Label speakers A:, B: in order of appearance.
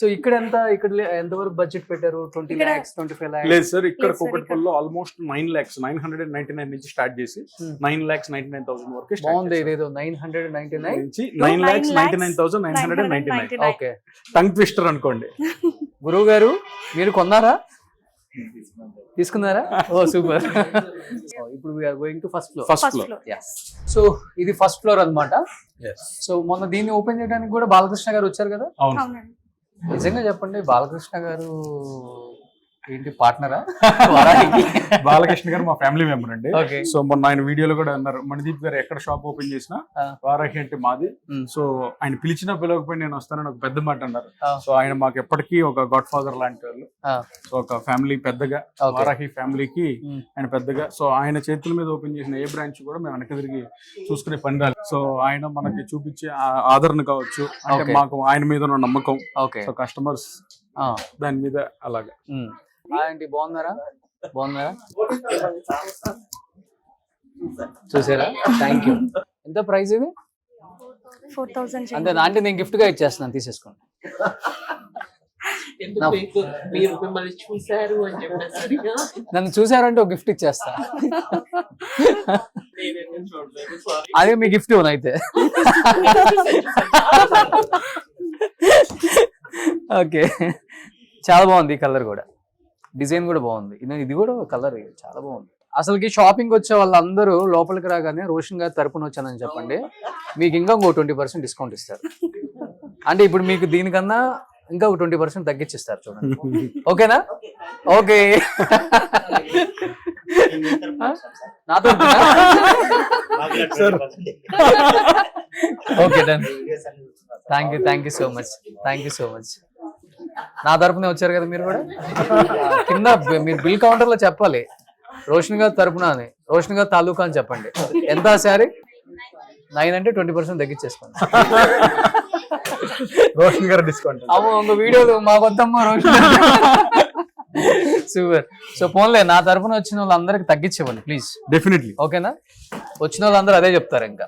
A: So ఇక్కడ ఎంత వరకు బడ్జెట్ పెట్టారు? 20 lakhs, 25 lakhs?
B: లేదు సార్, ఇక్కడ కూకట్పల్లిలో ఆల్మోస్ట్ 9 lakhs 999 నుంచి స్టార్ట్ చేసి 9,99,000 వరకు
A: బాగుంది. ఇదేదో 999
B: నుంచి 9,99,999.
A: ఓకే,
B: టంగ్ ట్విస్టర్ అనుకోండి.
A: గురువు గారు మీరు కొన్నారా? తీసుకున్నారా? ఓ సూపర్. ఇప్పుడు we're going to first floor. So ఇది ఫస్ట్ ఫ్లోర్ అన్నమాట. సో మొన్న దీన్ని ఓపెన్ చేయడానికి కూడా బాలకృష్ణ గారు వచ్చారు కదా?
B: అవును.
A: నిజంగా చెప్పండి, బాలకృష్ణ గారు ఏంటి పార్ట్నరా?
B: బాలకృష్ణ గారు మా ఫ్యామిలీ మెంబర్ అండి.
A: ఓకే.
B: సో మొన్న ఆయన వీడియోలో కూడా అన్నారు, మణిదీప్ గారు ఎక్కడ షాప్ ఓపెన్ చేసినా వారాహి అంటే మాది. సో ఆయన పిలిచినా పిలవకపోయి నేను వస్తానని ఒక పెద్ద మాట అన్నారు. సో ఆయన మాకు ఎప్పటికీ ఒక గాడ్ ఫాదర్ లాంటి వాళ్ళు. సో ఒక ఫ్యామిలీ పెద్దగా, వారాహి ఫ్యామిలీకి ఆయన పెద్దగా. సో ఆయన చేతుల మీద ఓపెన్ చేసిన ఏ బ్రాంచ్ కూడా మేము వెనక తిరిగి చూసుకునే పని రాలేదు. సో ఆయన మనకి చూపించే ఆదరణ కావచ్చు, అంటే మాకు ఆయన మీద ఉన్న నమ్మకం, సో కస్టమర్స్ దాని మీద అలాగా.
A: ఆంటీ బాగున్నారా? చూసారా? Thank you. ఎంత ప్రైస్ ఇది?
C: 4,000.
A: అంతే ఆంటీ, నేను గిఫ్ట్ గా ఇచ్చేస్తున్నాను, తీసేసుకోండి.
D: మీరు మిమ్మల్ని చూసారు అని చెప్పేసరి
A: నన్ను చూసారంటే ఒక గిఫ్ట్ ఇచ్చేస్తా. అదే మీ గిఫ్ట్ అయితే. ఓకే, చాలా బాగుంది ఈ కలర్ కూడా, డిజైన్ కూడా బాగుంది. ఇది కూడా కలర్ చాలా బాగుంది. అసలుకి షాపింగ్ వచ్చే వాళ్ళందరూ లోపలికి రాగానే రోషన్ గారి తరపున వచ్చానని చెప్పండి, మీకు ఇంకా ఇంకో 20% డిస్కౌంట్ ఇస్తారు. అంటే ఇప్పుడు మీకు దీనికన్నా ఇంకా ఒక 20% తగ్గించిస్తారు చూడండి. ఓకేనా? ఓకే. నాతో okay, done. Thank you so much. నా తరపునే వచ్చారు కదా మీరు కూడా. కింద మీరు బిల్ కౌంటర్ లో చెప్పాలి రోషన్ గారి తరపున అని, రోషన్ గారి తాలూకా అని చెప్పండి. ఎంత శారీ? 9 అంటే 20% తగ్గించేసుకోండి.
B: రోషన్ గారు డిస్కౌంట్.
A: అమ్మో, ఇంకో వీడియోలు మా కొత్తమ్మ రోషన్. సూపర్. సో పోన్లే, నా తరపున వచ్చిన వాళ్ళందరికి తగ్గించేవ్వండి ప్లీజ్.
B: డెఫినెట్లీ.
A: ఓకేనా? వచ్చిన వాళ్ళందరూ అదే చెప్తారు ఇంకా.